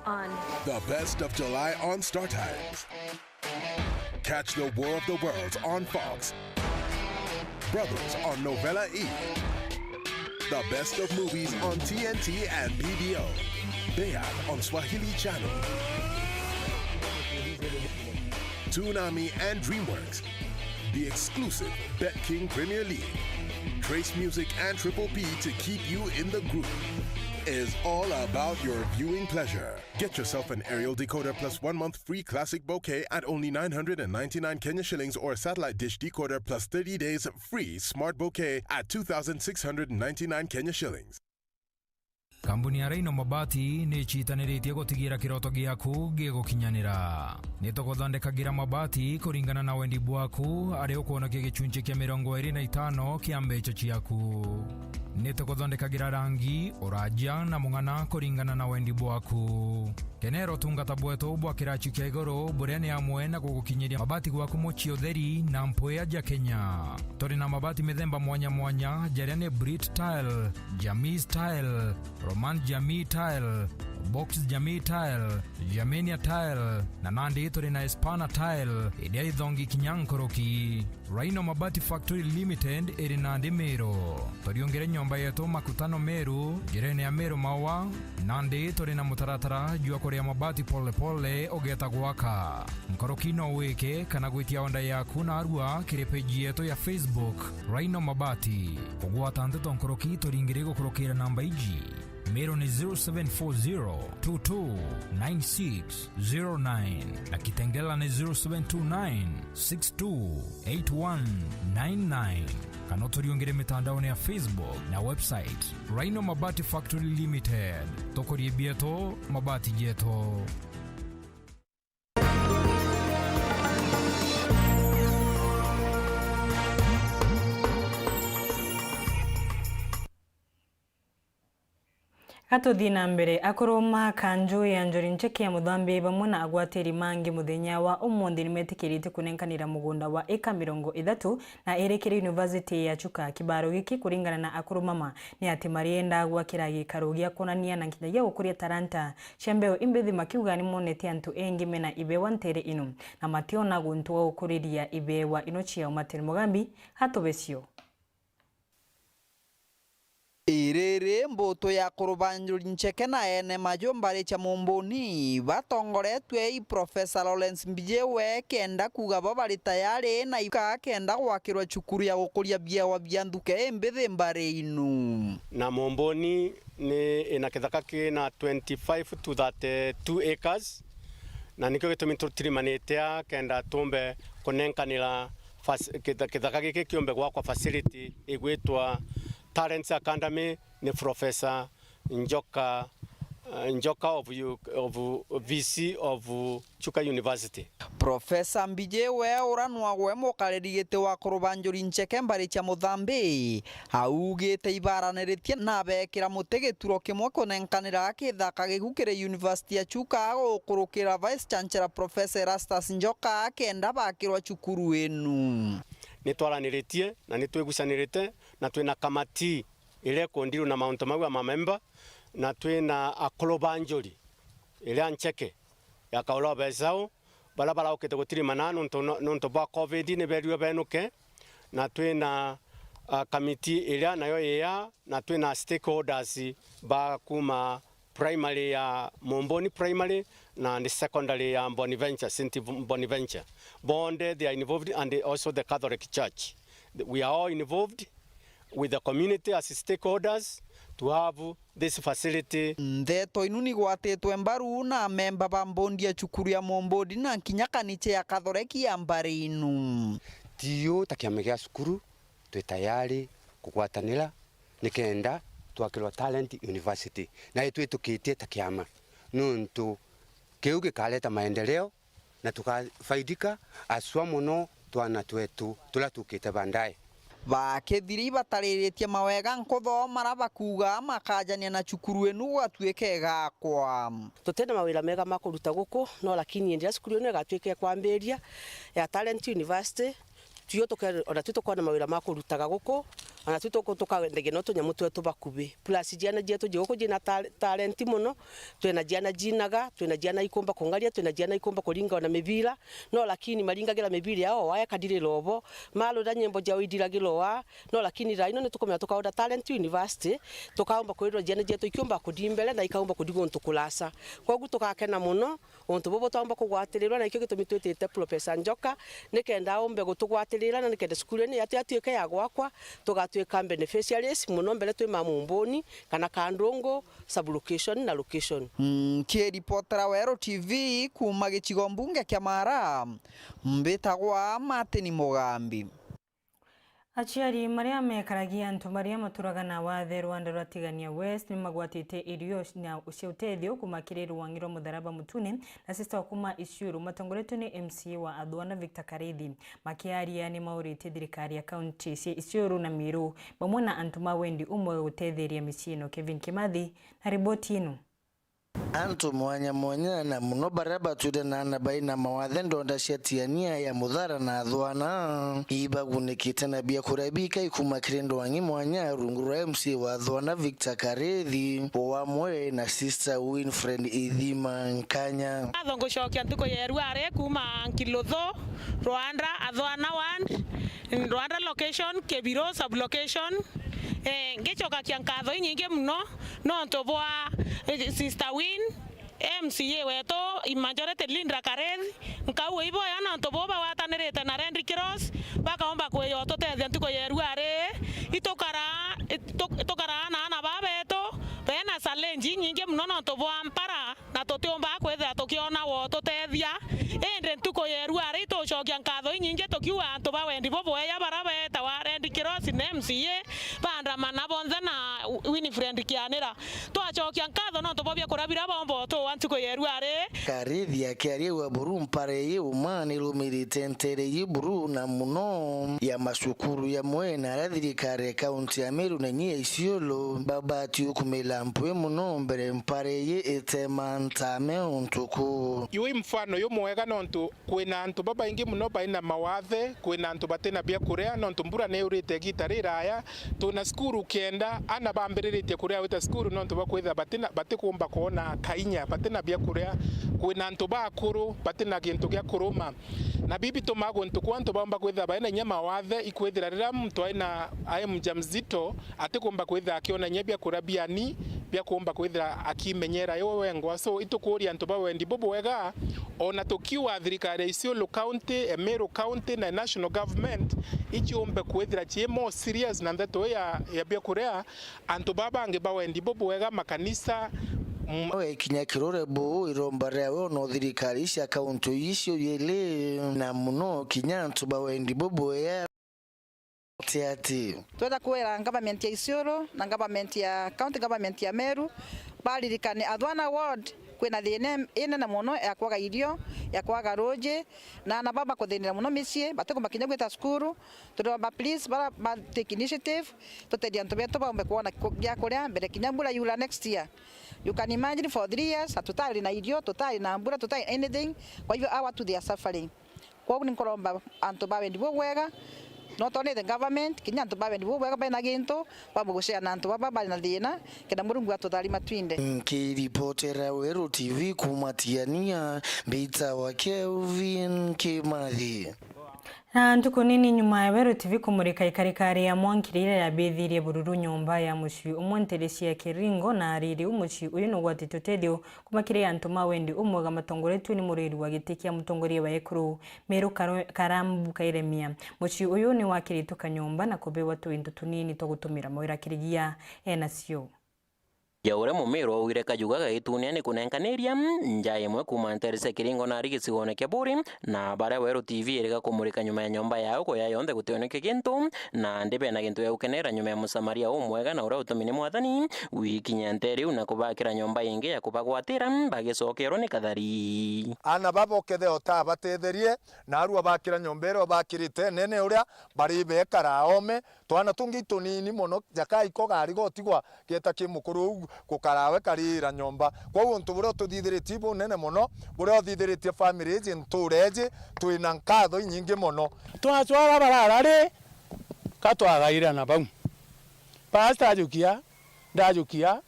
on. The best of July on Star Times. Catch the War of the Worlds on Fox. Brothers on Novela E. The best of movies on TNT and PBO. Bea on Swahili Channel. Toonami and DreamWorks. The exclusive Bet King Premier League. Trace Music and Triple P to keep you in the groove. Is all about your viewing pleasure. Get yourself an aerial decoder plus 1 month free classic bouquet at only 999 Kenya shillings or a satellite dish decoder plus 30 days free smart bouquet at 2,699 Kenya shillings. Kambuni ya Reino Mabati ni chitaniritie gutigira kiroto giaku gigukinyanira. Nituguthondekagira mabati kuringana na wendi bwaku ari ukuonokia gicunjĩ kia 25 kia mbeca ciaku. Nituguthondekagira rangi, uraja na mung'ana kuringana na wendi bwaku. Kenero tungata bwetu bwa kirachi kia iguru buria ni amwe na gugukinyiria mabati gwaku mochi utheri na mpuya ja Kenya. Turi na mabati mithemba mwanya mwanya jaria ni Brit Tile, Jamii Tile, Roman Jamii Tile, Box Jamii Tile, Jamenia Tile, na nandi turi na Espana Tile, idia ithongi kinyankoroki. Reino Mabati Factory Limited iri nandi Meru. Turiongere nyomba yetu makutano Meru, jirene ya Meru Mawa, nandi turi na mutaratara jua korea mabati pole pole ogeta gwaka. Nkoroki no weke kana gwitia onda yaku na arua kiri page yetu ya Facebook, Reino Mabati. Kugwata nteto nkoroki turingire gukorokera namba iji. Meru ni 0740229609 na Kitengela ni 0729628199. Kana turiongere mitandaoni ya Facebook na website Reino Mabati Factory Limited. Tokorie bieto mabati jeto. Gatuthi na mbere akoroma kanjo ya njori ncheke ya muthambi bamwe na agwatiri mangi muthenya wa umuthi nimetikirite kunenkanira mugunda wa eka 30 na erekere University ya Chuka. Kibaro giki kuringana na akoromama ni ati marienda gwakira gikaro gia konania na nkinyagia gukuria talanta chembeo imbethi makiuga ni monete antu engi mena ibewa ntere ino na mationa guntu wa ukuriria ibewa ino chia umatiri mugambi hatobesio. Irere mboto ya kurubanjuri ncheke na ene majombare cha mumboni batongoretwe i Professor Lawrence Mbijewe kenda kugaba bari tayari na ika kenda gwakirwa cukuru ya gukuria biewa byanduke embethe mbare inu na mumboni ni ina kithaka kina 25 to 32 acres na nikyo gitumi tutirimanetea kenda tumbe kunenkanira kithaka giki kiumbe gwakwa facility igwitwa Talents Academy ni Professor Njoka of VC of Chuka University. Professor Mbijewe uranwa gwe mukarerigite wa kurubanjuri ncheke mbari cha muthambi augite ibaraniritie na bekira mutegeturo kimwe kunenkanira kithaka gigukire University ya Chuka gukurukira Vice Chancellor Professor Erastus Njoka kenda bakirwa cukuru enu. Nitwaraniritie na nitwegucanirite na twina kamati ile kondiru na maunto magwa mamemba na twina akolobanjuri ile ancheke ya kaulo bezao balabala okete gutiri manano nonto ba covid ne berio benuke na twina kamiti ile nayo ya na twina stakeholders ba kuma primary ya Momboni primary na the secondary ya Boniventure, St. Boniventure. Bonde, they are involved, and also the Catholic Church. We are all involved with the community as stakeholders to have this facility. Nteto inuni gwatetwe mbaru na memba ba mbondi ya cukuru ya Mombodi na kinyakaniche ya Catholic ya mbari inu. Tiyo takiamegea cukuru, twe tayari kugwatanira nikenda twakirwa Talent University na itwe tukitie takiama nuntu kiu gikaleta maendeleo na tukafaidika aswa muno twana twetu tula tukite bandaye bakethiri batarĩrĩtie mawega nkuthoma rabakuga makajania na cukuru enu gwatuĩke gakwa tutenda mawira mega makuruta guku no lakini ndia cukuru enu gatuĩke kwambĩria ya Talent University tuyo ona tutokona mawira makurutaga guku ona tukawendege no tunyamu twetu bakubi plus jiana jetu joko jina talent muno twena jiana jinaga twena jiana ikomba kongalia twena jiana ikomba kulinga na mebira no lakini malingagira mebira yao waya kadire lobo malo da nyembo jawo idiragirwa no lakini raino ne tukomya tukaoda Talent University tukaomba kwirwa jiana jetu ikomba kudimbele na ikaomba kudigo ntukulasa kwa gu tukakena muno onto bobo tamba kugwatirirwa na ikyo gitumitwetete Professor Njoka nekenda ombe gutugwatirira na nekenda skulu ni atuike ya gwakwa tuka beneficiaries muno mbele twi mamumboni kana kandongo sublocation na location ke reportera Weru TV kuma gicigo mbunge kya Mara mbetagwa Martin Mugambi Aciari maria mekaragia antu maria maturaga na wathe Rwanda rwatigania West ni magwatite irio na uteithio kumakirirwo wangiro mutharaba mutune na sister kuma Isiuru matongoretwo ni MC wa Adwana Victor Karithi makiaria ni maurite thirikari ya county cia Isiuru na Miru bamwe na antu mawendi umwe gutetheria micino. Kevin Kimathi na riboti ino. Antu mwanya na muno baraba tude na baina mawathe ndonda ciatiania ya muthara na Adwana ibagunikite na bia kurabika ikuma kirendo wangi mwanya rungura MC wa Adwana Victor Karithi wamwe na sister Winfred Idhima Nkanya athongo shokia ntuko yeru are kuma Kilotho Rwanda Adwana 1 Rwanda location Kebiro sub location ngechoka kiankatho nyingi muno no ntobwa sister Win MCA weto imajorete Lindra Karithi nkawe ibo yana ntoboba watanirete na Randy Cross bakaomba kweyo totethia ntuko yeru are itokara na babeto bena challenge nyingi muno no ntobwa mpara na totiomba kwethia tokiona wo totethia ende ntuko yeru are itochokia nkatho nyingi tokiwa ntoba wendi bobo ya barabeta wa Randy Cross na MCA banda manabonza na Winfred Kianira twachokia nkatho no ntobobia kurabira bombo to wantuko yeru are Karithi akiariwa buru mpare ye umani lumirite ntere yiburu na muno ya masukuru ya mwena rathirikari kaunti ya Meru na nyie Isiolo babati ukumela mpwe muno mbere mpare ye etema ntame untuku yui mfano yo mwega nontu kwina antu baba ingi muno baina mawathe kwina antu batena bia kurea nontu mbura ne urite gitarira aya tuna skuru kenda ana bambirite kurea wita skuru nontu bakwetha batikumba kuona kainya batena bia kurea kwina antu bakuru batena gintu gya kuruma na bibi tomago ntu kwantu bamba kwetha baina nyama wathe ikwethira rira mtu aina aye mjamzito atikumba kwetha akiona nyebia kurabia ni bia kuomba kwethira akimenyera yo wengwa so itukuria antu bawendi bobo wega ona tokiwa thirikari Isiolo county Meru county na national government ichiombe kwethira chie more serious na Nteto ya bia kurea antu babange bawendi bobo wega makanisa kinya kirore bo iromba rewe no thirikari cia kaunti icio yele na muno kinya antu bawendi bobo ya tiati twenda kwera government ya Isiolo na government ya county government ya Meru balirikane Adwana ward kwina thine ine na muno ya kwaga irio ya kwaga roje na baba kuthinira muno micie bateko makinya gwita skuru turoba please bara take initiative tutedia ntu beto baombe kuona gya kuria mbere kinya mbura yula next year. You can imagine for 3 years hatutari na irio tutari na mbura tutari anything kwa hivyo awa to their suffering kwa hiyo nikoromba antu bawendi bo wega not only the government kinya antu bawendi bo wega bena ginto bamugushia na antu baba na thina kenda murungu atutari matwinde kiripotera Weru TV kumatiania Mbita wa Kelvin Kimathi na ntuko nini nyuma ya Weru TV kumurika ikarikari ya mwankirire ya bethirie bururu nyumba ya muci umwenterecia kiringo na ariri umuci uyu no gwatitotedio kumakire antu mawendi umwe matongoretwe ni muriri wa gitikia mutongoria wa ekuru Meru Karambu Kairemia muci uyu ni wakirituka nyumba na kubewa twindu tunini to gutumira mawira kirigia enacio yaure mumero ogire kajuga gaitunia ni kunenkaneria nja imwe kuma Nterese Kiringo na Gicigone kia Buri na bara Weru TV erega kumurika nyuma ya nyomba yao ko yayonthe gutioneke gintu na ndibe na gintu ya ukenera nyuma ya musamaria umwega na ura utumini mwathani wikinya nteriu na kubakira nyomba ingi ya kubagwatira bagicokerwo ni kathari ana babokethe ota batetherie na arua bakira nyombero bakirite nene uria bari bekara ome twana tungi tunini muno jakai ko gari gotigwa geta kimukuru gukarawe karira nyomba kwa untu buro tuthithiritie bu nene muno buro thithiritie family je ntureje twina nkatho nyingi muno twatwara bararari katwagaira na bau pastor ajukia ndajukia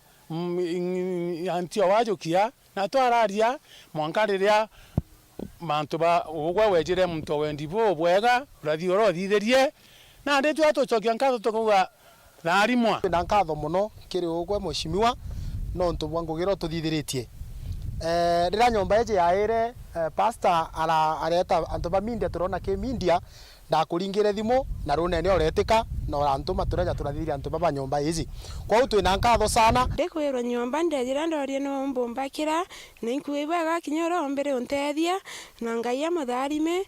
antio wajukia na twararia mwankariria mantu ba ugwa wejire muntu wendibo bwega urathio thithirie na ndi twatucokia nkatho tukuga narimwa na nkatho muno kiri ugwe mweshimiwa no ntu bwangugira tuthithiritie rira nyomba eje yaire pastor areta antu ba media turona ke media ndakuringire thimu na runene oretika na antu matureja turathiria antu baba nyomba ici kwa utu ina nkatho sana ndikwirwo nyomba ndejira ndorie no mbumbakira na inkuibaga kinyoro mbere untethia na ngai amutharime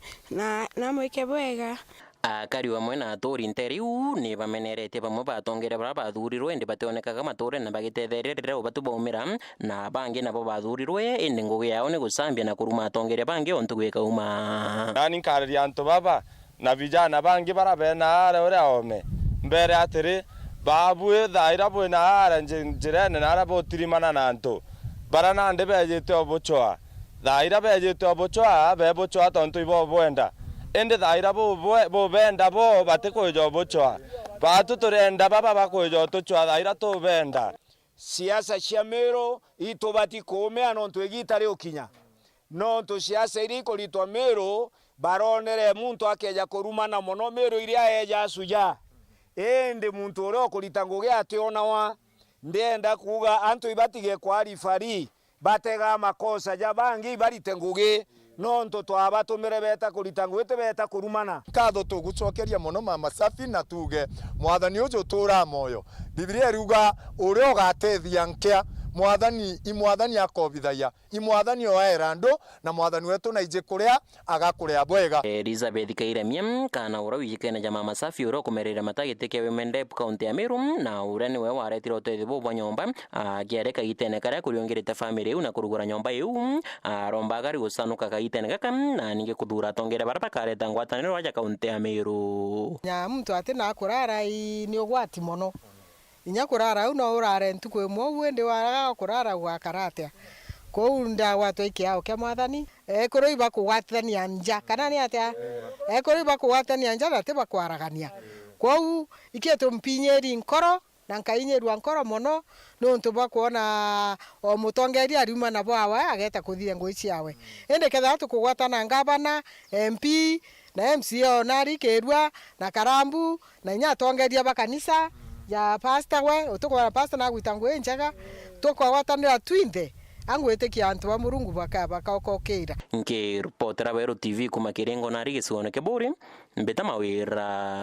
na mwike bwega akari wamwe na atori nteriu ni bamenerete bamwe batongere bara bathurirwe ndi batonekaga mature na bagitetheririe ubatu baumira na bangi nabo bathurirwe indi ngugi yao ni gusambia na kuruma atongere bangi ontu gwika uma nani nkariria antu baba na vijana bangi bara bena ara ore ome mbere atiri babu thaira bwina ara njirene na ara botirimana na antu bara na ndi bejete obuchoa thaira bejete obuchoa bebochoa tontu ibo bwenda ende thaira bo benda bo batikujo buchoa batu turenda baba bakujo tuchoa thaira tu benda siasa cia Meru itubati kumea nontu igitari ukinya nontu siasa iri kuritwa Meru baronere muntu akeja kurumana muno Meru iria eja suja ende muntu ore kurita ngugi ationa wa ndenda kuga antu ibatige kwa rifari batega makosa ja bangi barite ngugi nonto twabatumire beta kurita ngwite beta kurumana katho tugucokeria muno mama safi na tuge mwathani ujo tura moyo Biblia iruga uri ugatethia nkia mwathani akobithaia imwathani oerando na mwathani wetu na ije kuria agakuria bwega Elizabeth Kairemia kana ura wijikene ja mama safi ura kumerera matagite ke wemende county ya Meru na ura ni we waretira utethi bwa nyomba agiareka itene karia kuriongirite family una kurugura nyomba yu aromba gari gusanuka kaitene gaka na ninge kuthura tongere baraba kareta ngwataniro waja county ya Meru nya muntu atina kurara ni ugwati mono inya kurara uno urare ntuko imwe wende waraga kurara gwa karatia ko unda watu ikiao kia mwathani koro iba kuwatania nja kana ni atia koro iba kuwatania nja na tiba kwaragania ko ikieto mpinyeri nkoro na nkainyeru nkoro mono no ntuba kuona o mutongeri aruma na bwawe ageta kuthia ngoici yawe ende ketha tukugwatana ngabana MP na MCO na rikerua na karambu na inya tongeria bakanisa ya pastor we utukwa pastor na gwitangwe njega tukwa watanira twinde angwetikia antu wa Murungu bakaokokera nke reportera Weru TV kuma Kiringo na Gicigone kia Buri mbeta mawira